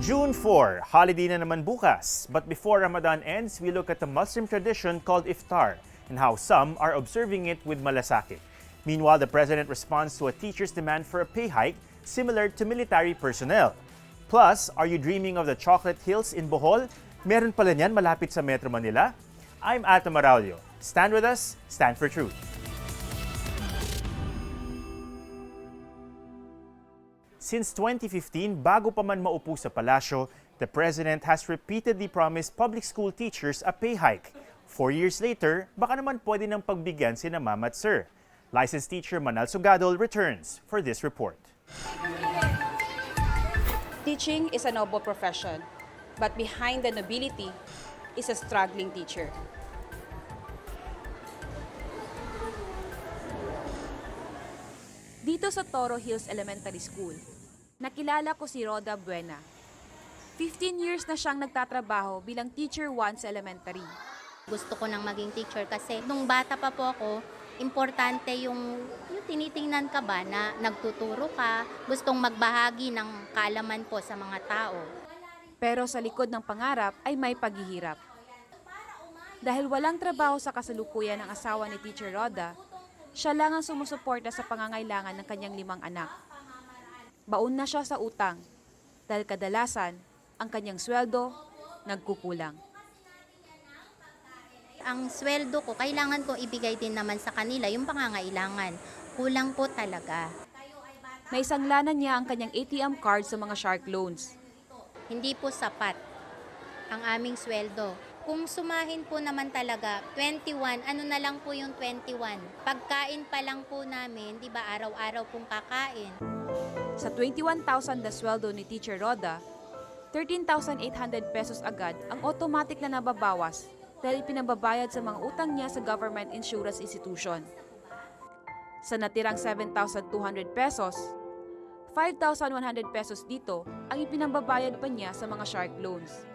June 4, holiday na naman bukas. But before Ramadan ends, we look at the Muslim tradition called iftar and how some are observing it with malasakit. Meanwhile, the president responds to a teacher's demand for a pay hike similar to military personnel. Plus, are you dreaming of the chocolate hills in Bohol? Meron pala niyan malapit sa Metro Manila? I'm Atom Araulio. Stand with us, stand for truth. Since 2015, bago pa man maupo sa palasyo, the president has repeatedly promised public school teachers a pay hike. 4 years later, baka naman pwede nang pagbigyan sina Ma'am at Sir. Licensed teacher Manal Sugadol returns for this report. Teaching is a noble profession, but behind the nobility is a struggling teacher. Dito sa Toro Hills Elementary School, nakilala ko si Roda Buena. 15 years na siyang nagtatrabaho bilang teacher 1 sa elementary. Gusto ko nang maging teacher kasi nung bata pa po ako, importante yung tinitingnan ka ba na nagtuturo ka, gustong magbahagi ng kaalaman po sa mga tao. Pero sa likod ng pangarap ay may paghihirap. Dahil walang trabaho sa kasalukuyan ng asawa ni Teacher Roda, siya lang ang sumusuporta sa pangangailangan ng kanyang 5 anak. Baon na siya sa utang dahil kadalasan ang kanyang sweldo nagkukulang. Ang sweldo ko, kailangan ko ibigay din naman sa kanila yung pangangailangan. Kulang po talaga. Naisanglanan niya ang kanyang ATM card sa mga shark loans. Hindi po sapat ang aming sweldo. Kung sumahin po naman talaga, 21, ano na lang po yung 21? Pagkain pa lang po namin, di ba araw-araw pong kakain. Sa 21,000 na sweldo ni Teacher Roda, 13,800 pesos agad ang automatic na nababawas dahil pinababayad sa mga utang niya sa government insurance institution. Sa natirang 7,200 pesos, 5,100 pesos dito ang ipinababayad pa niya sa mga shark loans.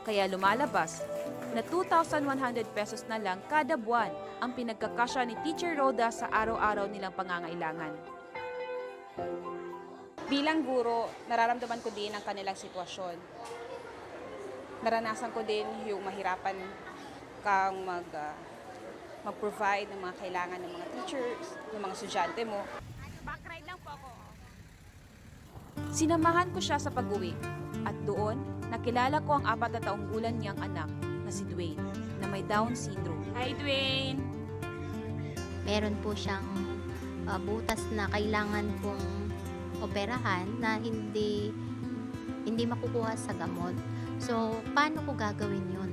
Kaya lumalabas na 2,100 pesos na lang kada buwan ang pinagkakasya ni Teacher Roda sa araw-araw nilang pangangailangan. Bilang guro, nararamdaman ko din ang kanilang sitwasyon. Naranasan ko din yung mahirapan kang mag-provide ng mga kailangan ng mga teachers, ng mga estudyante mo. Backride lang po ako. Sinamahan ko siya sa pag-uwi at doon nakilala ko ang 4 na taong gulang niyang anak na si Dwayne na may Down syndrome. Hi Dwayne! Meron po siyang butas na kailangan kong operahan na hindi makukuha sa gamot. So, paano ko gagawin yun?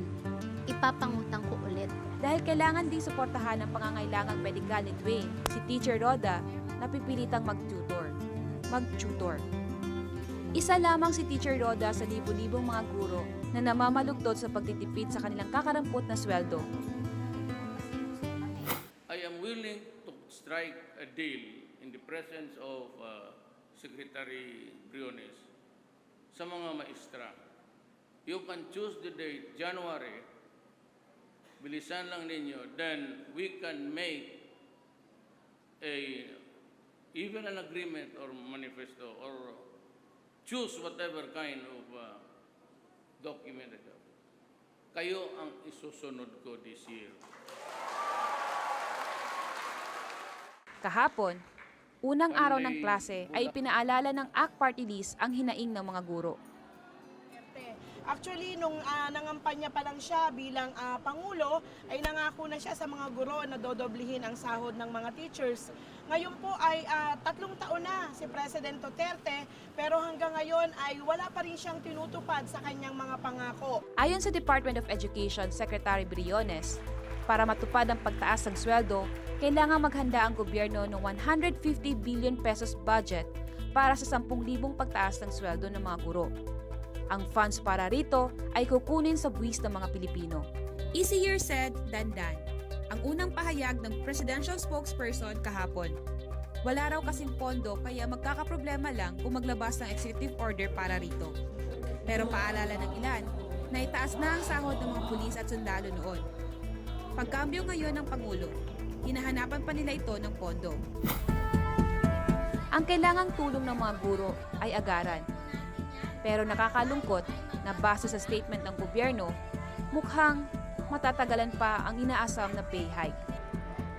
Ipapangutang ko ulit. Dahil kailangan ding suportahan ang pangangailangang medikal ni Dwayne, si Teacher Roda napipilitang mag-tutor. Isa lamang si Teacher Roda sa libu-libong mga guro na namamalugtod sa pagtitipid sa kanilang kakarampot na sweldo. I am willing to strike a deal in the presence of Secretary Briones sa mga maestra. You can choose the date, January. Bilisan lang ninyo. Then we can make even an agreement or manifesto or choose whatever kind of document. Kayo ang isusunod ko this year. Kahapon, unang araw ng klase ay pinaalala ng ACT Party List ang hinaing ng mga guro. Actually, nung nangampanya pa lang siya bilang Pangulo, ay nangako na siya sa mga guro na dodoblihin ang sahod ng mga teachers. Ngayon po ay 3 taon na si President Duterte, pero hanggang ngayon ay wala pa rin siyang tinutupad sa kanyang mga pangako. Ayon sa Department of Education Secretary Briones, para matupad ang pagtaas ng sweldo, kailangan maghanda ang gobyerno ng 150 billion pesos budget para sa 10,000 pagtaas ng sweldo ng mga guro. Ang funds para rito ay kukunin sa buwis ng mga Pilipino. Easier said than done. Ang unang pahayag ng presidential spokesperson kahapon. Wala raw kasing pondo kaya magkakaproblema lang kung maglabas ng executive order para rito. Pero paalala ng ilan, na itaas na ang sahod ng mga pulis at sundalo noon. Pagkambyo ngayon ng Pangulo, hinahanapan pa nila ito ng pondo. Ang kailangang tulong ng mga guro ay agaran. Pero nakakalungkot na base sa statement ng gobyerno, mukhang matatagalan pa ang inaasam na pay hike.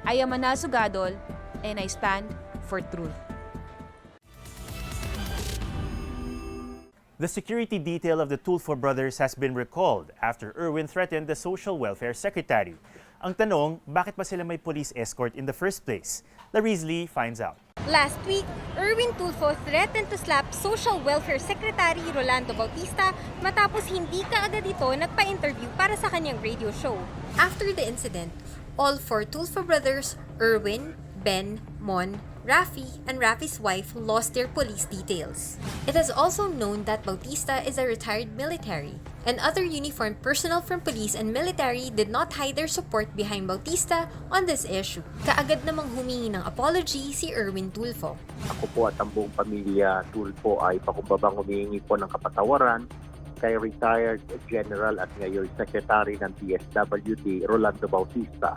I am Manal Sugadol and I stand for truth. The security detail of the Tulfo brothers has been recalled after Erwin threatened the Social Welfare Secretary. Ang tanong, bakit ba sila may police escort in the first place? Larry Lee finds out. Last week, Erwin Tulfo threatened to slap Social Welfare Secretary Rolando Bautista matapos hindi kaagad ito nagpa-interview para sa kanyang radio show. After the incident, all four Tulfo brothers, Erwin, Ben, Mon, Rafi, and Rafi's wife lost their police details. It is also known that Bautista is a retired military, and other uniformed personnel from police and military did not hide their support behind Bautista on this issue. Kaagad namang humingi ng apology si Erwin Tulfo. Ako po at ang buong pamilya Tulfo ay pakumbabang humingi po ng kapatawaran kay retired General at ngayon Secretary ng DSWD Rolando Bautista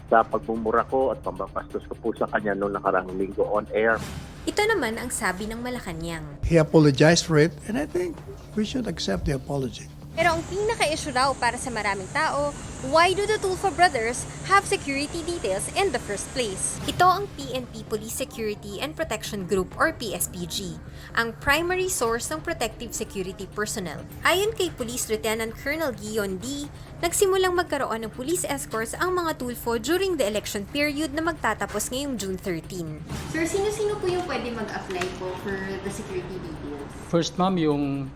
sa pagmumura ko at pambabastos ko po sa kanya noong nakarang linggo on air. Ito naman ang sabi ng Malacanang. He apologized for it, and I think we should accept the apology. Pero ang pinaka-issue raw para sa maraming tao, why do the Tulfo brothers have security details in the first place? Ito ang PNP Police Security and Protection Group or PSPG, ang primary source ng protective security personnel. Ayon kay Police Lieutenant Colonel Guion D, nagsimulang magkaroon ng police escorts ang mga Tulfo during the election period na magtatapos ngayong June 13. Sir, sino-sino po yung pwede mag-apply po for the security details? First, ma'am, yung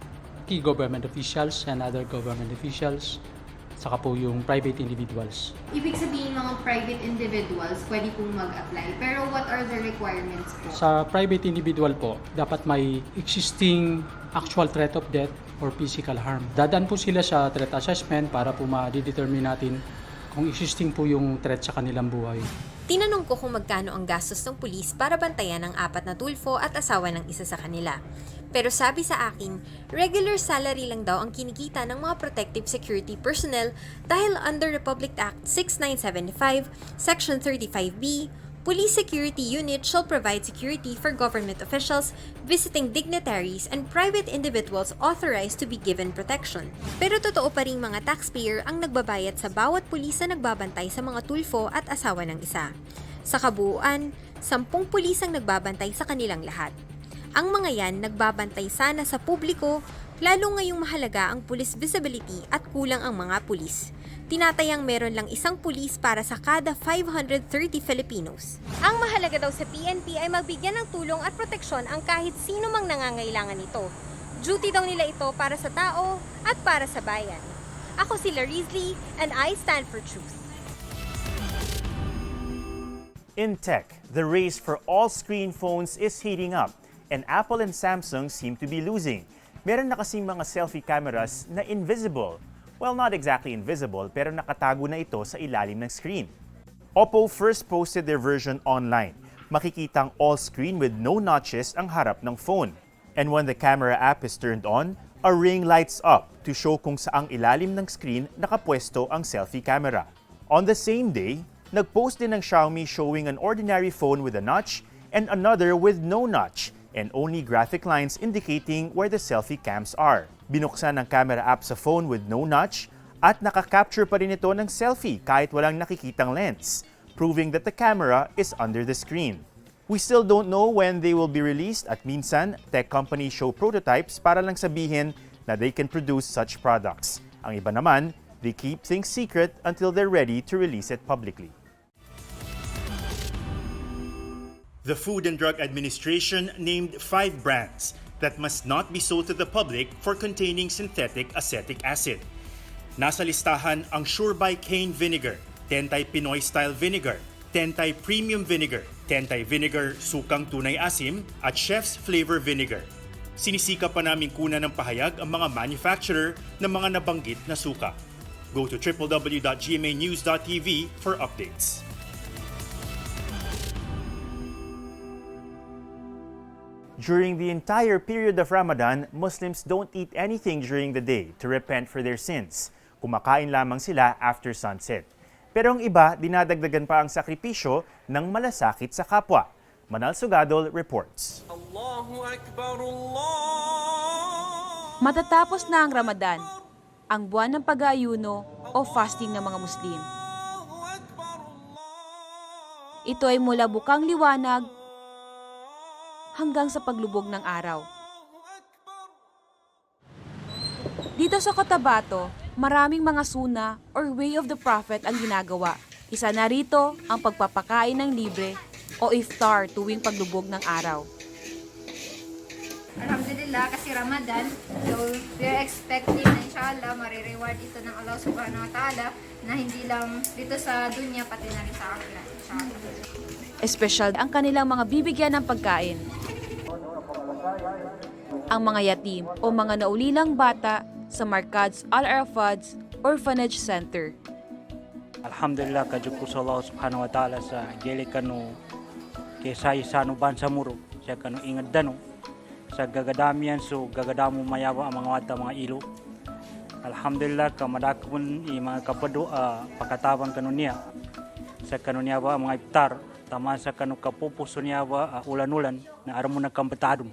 key government officials and other government officials, saka po yung private individuals. Ibig sabihin mga private individuals pwede pong mag-apply, pero what are the requirements po? Sa private individual po, dapat may existing actual threat of death or physical harm. Dadaan po sila sa threat assessment para po ma-determine natin kung existing po yung threat sa kanilang buhay. Tinanong ko kung magkano ang gastos ng pulis para bantayan ang 4 na Tulfo at asawa ng isa sa kanila. Pero sabi sa akin, regular salary lang daw ang kinikita ng mga protective security personnel dahil under Republic Act 6975, Section 35B, Police Security Unit shall provide security for government officials, visiting dignitaries, and private individuals authorized to be given protection. Pero totoo pa rin mga taxpayer ang nagbabayad sa bawat pulis na nagbabantay sa mga Tulfo at asawa ng isa. Sa kabuuan, 10 pulis ang nagbabantay sa kanilang lahat. Ang mga yan nagbabantay sana sa publiko, lalo ngayong mahalaga ang police visibility at kulang ang mga pulis. Tinatayang meron lang isang pulis para sa kada 530 Filipinos. Ang mahalaga daw sa PNP ay magbigyan ng tulong at proteksyon ang kahit sino mang nangangailangan nito. Duty daw nila ito para sa tao at para sa bayan. Ako si Larry Lee and I stand for truth. In tech, the race for all screen phones is heating up, and Apple and Samsung seem to be losing. Meron na kasing mga selfie cameras na invisible. Well, not exactly invisible, pero nakatago na ito sa ilalim ng screen. Oppo first posted their version online. Makikitang all-screen with no notches ang harap ng phone. And when the camera app is turned on, a ring lights up to show kung saang ilalim ng screen nakapwesto ang selfie camera. On the same day, nag-post din ng Xiaomi showing an ordinary phone with a notch and another with no notch, and only graphic lines indicating where the selfie cams are. Binuksan ng camera app sa phone with no notch at nakaka-capture pa rin ito ng selfie kahit walang nakikitang lens, proving that the camera is under the screen. We still don't know when they will be released at minsan, tech companies show prototypes para lang sabihin na they can produce such products. Ang iba naman, they keep things secret until they're ready to release it publicly. The Food and Drug Administration named 5 brands that must not be sold to the public for containing synthetic acetic acid. Nasa listahan ang Sure by Cane Vinegar, Tentay Pinoy Style Vinegar, Tentay Premium Vinegar, Tentay Vinegar Sukang Tunay Asim, at Chef's Flavor Vinegar. Sinisika pa namin kunan ng pahayag ang mga manufacturer ng mga nabanggit na suka. Go to www.gmanews.tv for updates. During the entire period of Ramadan, Muslims don't eat anything during the day to repent for their sins. Kumakain lamang sila after sunset. Pero ang iba, dinadagdagan pa ang sakripisyo ng malasakit sa kapwa. Manal Sugadol reports. Allahu Akbar, Allah. Matatapos na ang Ramadan, ang buwan ng pag-aayuno o fasting ng mga Muslim. Ito ay mula bukang liwanag hanggang sa paglubog ng araw. Dito sa Cotabato, maraming mga suna or way of the prophet ang ginagawa. Isa na rito ang pagpapakain ng libre o iftar tuwing paglubog ng araw. Alhamdulillah, kasi Ramadan, so we're expecting na inshallah marireward ito ng Allah subhanahu wa ta'ala na hindi lang dito sa dunya pati na rin sa akhirat, inshallah. Espesyal ang kanilang mga bibigyan ng pagkain. Ang mga yatim o mga naulilang bata sa Markads Al-Arafads Orphanage Center. Alhamdulillah, kajud ko sa Allah subhanahu wa ta'ala sa gili kanu kesay sanu bansa muro siya kanu ingad dano sa gagadamian so gagadamo mayawa ang mga wata mga ilo. Alhamdulillah kamadakon i mga kapado pakatawan kanu niya sa kanu niya ba mga iftar tama sa kanu kapupuso niya ba ulan-ulan na aramo nagkambetadom.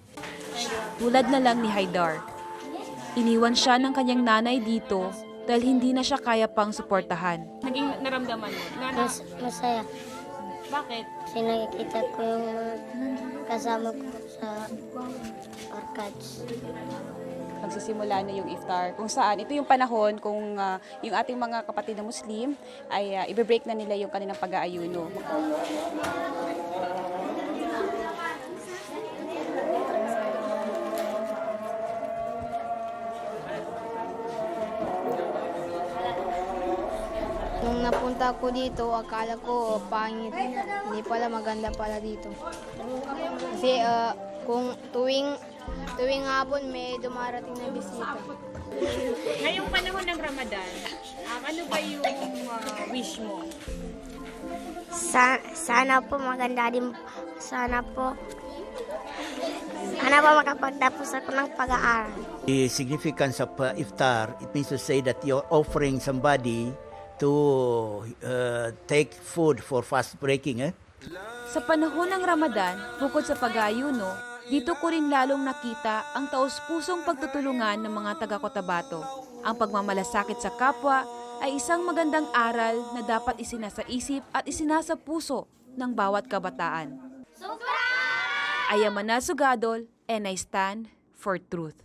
Tulad na lang ni Haidar. Iniwan siya ng kanyang nanay dito dahil hindi na siya kaya pang suportahan. Naging naramdaman mo? Masaya. Bakit? Kasi nakikita ko yung kasama ko sa arcades. Magsisimula na yung iftar. Kung saan, ito yung panahon kung yung ating mga kapatid na Muslim ay i-break na nila yung kanilang pag-aayuno. Nung napunta ko dito, akala ko pangit. Hindi pala, maganda pala dito. Kasi kung tuwing hapon may dumarating na bisita. Ngayong panahon ng Ramadan, ano ba yung wish mo? Sana po maganda din. Sana po makapagtapos ako ng pag-aaral. The significance of iftar, it means to say that you're offering somebody to take food for fast breaking. Sa panahon ng Ramadan, bukod sa pag-aayuno, dito ko rin lalong nakita ang taos-pusong pagtutulungan ng mga taga-Cotabato. Ang pagmamalasakit sa kapwa ay isang magandang aral na dapat isinasaisip at isinasapuso ng bawat kabataan. I am Manal Sugadol and I stand for truth.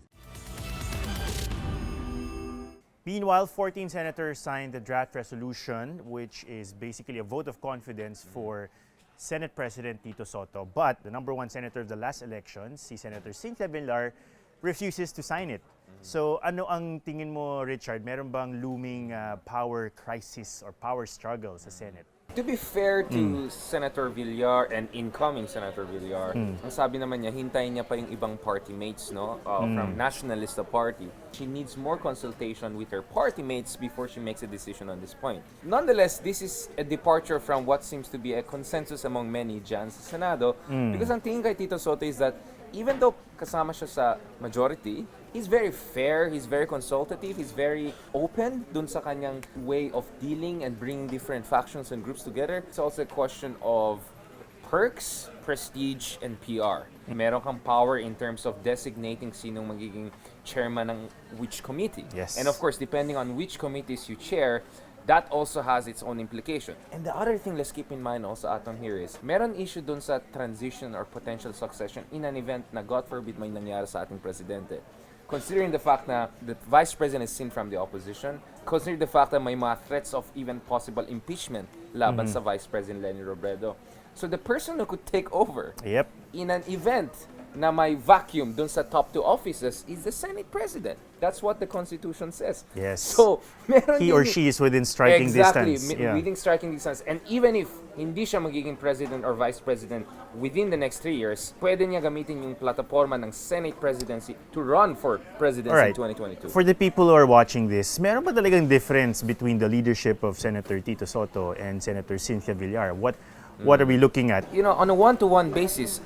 Meanwhile, 14 senators signed the draft resolution, which is basically a vote of confidence for Senate President Tito Soto. But the number one senator of the last elections, si Senator Cynthia Villar, refuses to sign it. So ano ang tingin mo, Richard? Meron bang looming power crisis or power struggle sa Senate? To be fair to Senator Villar and incoming Senator Villar, ang sabi naman niya, hintayin niya pa yung ibang party mates from Nationalista Party. She needs more consultation with her party mates before she makes a decision on this point. Nonetheless, this is a departure from what seems to be a consensus among many dyan sa Senado because ang tingin kay Tito Soto is that even though kasama siya sa majority, he's very fair, he's very consultative, he's very open dun sa kanyang way of dealing and bringing different factions and groups together. It's also a question of perks, prestige, and PR. Meron kang power in terms of designating sinong magiging chairman ng which committee. Yes. And of course, depending on which committees you chair, that also has its own implication. And the other thing let's keep in mind also, Atom, here is, meron issue dun sa transition or potential succession in an event na God forbid may nangyari sa ating presidente. Considering the fact na the Vice President is seen from the opposition, considering the fact that may mga threats of even possible impeachment laban sa Vice President Leni Robredo. So the person who could take over in an event na may vacuum dun sa top 2 offices is the Senate President. That's what the Constitution says. Yes. So, meron he or she is within striking distance. Within striking distance. And even if hindi siya magiging President or Vice President within the next 3 years, pwede niya gamitin yung plataforma ng Senate Presidency to run for presidency in 2022. For the people who are watching this, meron ba talagang difference between the leadership of Senator Tito Soto and Senator Cynthia Villar? What are we looking at? You know, on a one-to-one basis,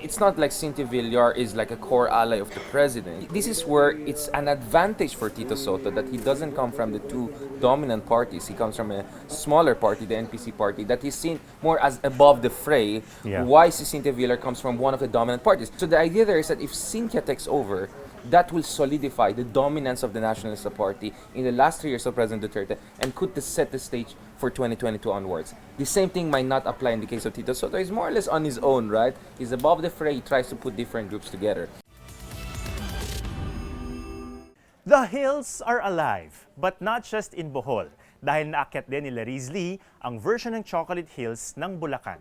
it's not like Cynthia Villar is like a core ally of the president. This is where it's an advantage for Tito Soto that he doesn't come from the two dominant parties. He comes from a smaller party, the NPC party, that he's seen more as above the fray. Why Cynthia Villar comes from one of the dominant parties. So the idea there is that if Cynthia takes over, that will solidify the dominance of the Nationalist Party in the last 3 years of President Duterte and could set the stage for 2022 onwards. The same thing might not apply in the case of Tito Soto. He's more or less on his own, right? He's above the fray. He tries to put different groups together. The hills are alive, but not just in Bohol, dahil naakyat din ni Riz Lee ang version ng Chocolate Hills ng Bulacan.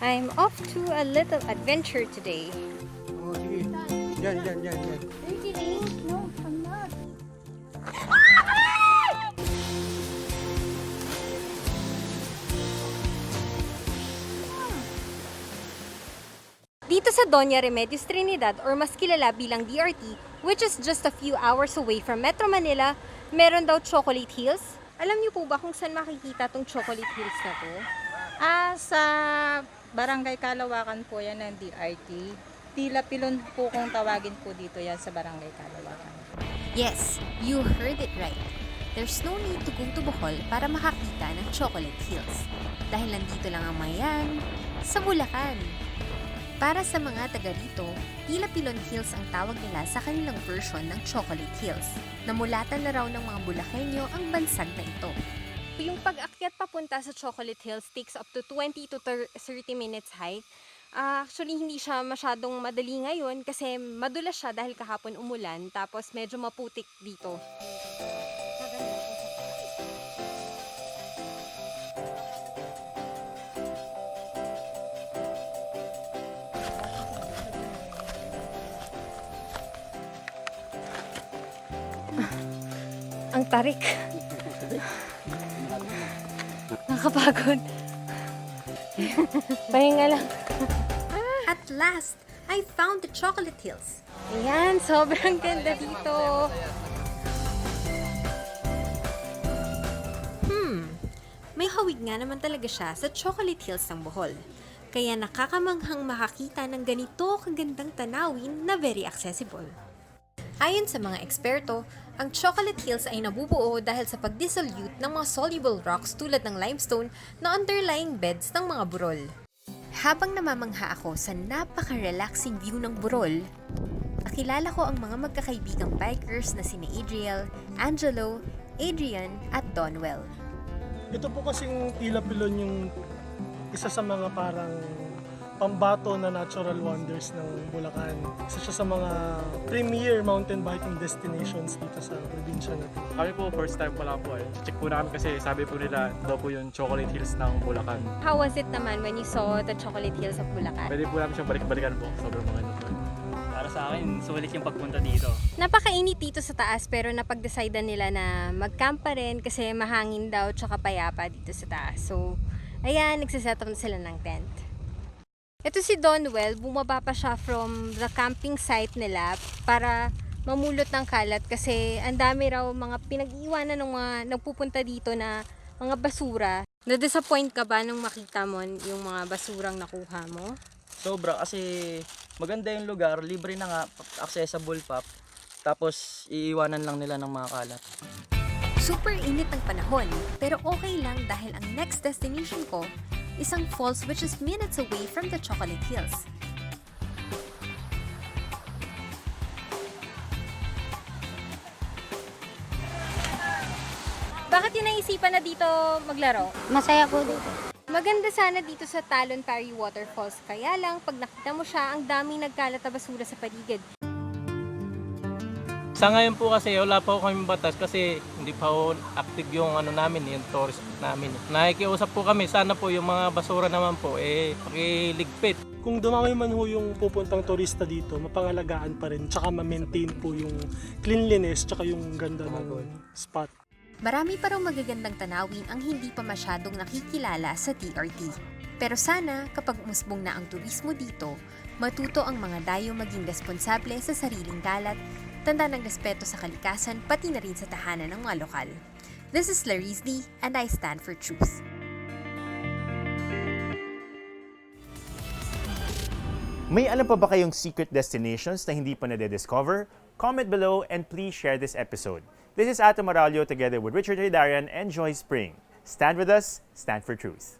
I'm off to a little adventure today. Oh, sige. Yan. No, I'm not. Dito sa Doña Remedios Trinidad or mas kilala bilang DRT, which is just a few hours away from Metro Manila, meron daw Chocolate Hills. Alam niyo po ba kung saan makikita tong Chocolate Hills na to? Sa Barangay Kalawakan po yan ng DRT. Tila Pilon po kung tawagin po dito yan sa Barangay Kalawakan. Yes, you heard it right. There's no need to go to Bohol para makakita ng Chocolate Hills. Dahil nandito lang ang mayan sa Bulacan. Para sa mga taga rito, Tila Pilon Hills ang tawag nila sa kanilang version ng Chocolate Hills. Namulatan na raw ng mga Bulakenyo ang bansag na ito. Yung pag-akyat papunta sa Chocolate Hills takes up to 20 to 30 minutes hike. Actually, hindi siya masyadong madali ngayon kasi madulas siya dahil kahapon umulan tapos medyo maputik dito. Ang tarik. Nakapagod. Pahinga lang. At last, I found the Chocolate Hills. Ayan, sobrang ganda dito. May hawig nga naman talaga siya sa Chocolate Hills ng Bohol. Kaya nakakamanghang makakita ng ganito kagandang tanawin na very accessible. Ayon sa mga eksperto, ang Chocolate Hills ay nabubuo dahil sa pagdissolute ng mga soluble rocks tulad ng limestone na underlying beds ng mga burol. Habang namamangha ako sa napaka-relaxing view ng burol, nakilala ko ang mga magkakaibigang bikers na sina Adriel, Angelo, Adrian at Donwell. Ito po kasing Tila Pilon yung isa sa mga parang pambato na natural wonders ng Bulacan. Isa siya sa mga premier mountain biking destinations dito sa probinsya natin. Kami po, first time pala po eh. Check po namin kasi sabi po nila daw po yung Chocolate Hills ng Bulacan. How was it naman when you saw the Chocolate Hills of Bulacan? Pwede po namin siyang balik-balikan po. Sobrang maganda po. Para sa akin, sulit yung pagpunta dito. Napakainit dito sa taas pero napag-decidean nila na mag-camp pa rin kasi mahangin daw tsaka payapa dito sa taas. So, ayan, nagsiset up na sila ng tent. Ito si Donwell, bumaba pa siya from the camping site nila para mamulot ng kalat kasi ang dami raw mga pinag-iwanan ng mga nagpupunta dito na mga basura. Na-disappoint ka ba nung makita mo yung mga basurang nakuha mo? Sobra kasi maganda yung lugar, libre na nga, accessible pa. Tapos iiwanan lang nila ng mga kalat. Super init ang panahon, pero okay lang dahil ang next destination ko, isang falls which is minutes away from the Chocolate Hills. Bakit yun naisipan na dito maglaro? Masaya po dito. Maganda sana dito sa Talon Parry Waterfalls, kaya lang pag nakita mo siya, ang daming nagkalat na basura sa paligid. Sa ngayon po kasi wala pa ako kaming batas kasi hindi pa ho active yung yung tourist namin. Nakikiusap po kami, sana po yung mga basura naman po pakiligpit. Kung dumami man ho yung pupuntang turista dito, mapangalagaan pa rin, tsaka ma-maintain po yung cleanliness, tsaka yung ganda ng spot. Marami pa raw magagandang tanawin ang hindi pa masyadong nakikilala sa TRT. Pero sana kapag umusbong na ang turismo dito, matuto ang mga dayo maging responsable sa sariling kalat, tanda ng respeto sa kalikasan pati na rin sa tahanan ng mga lokal. This is Riz Lee and I stand for truth. May alam pa ba kayong secret destinations na hindi pa nade-discover? Comment below and please share this episode. This is Ato Maralio together with Richard Hidarian and Joy Spring. Stand with us, stand for truth.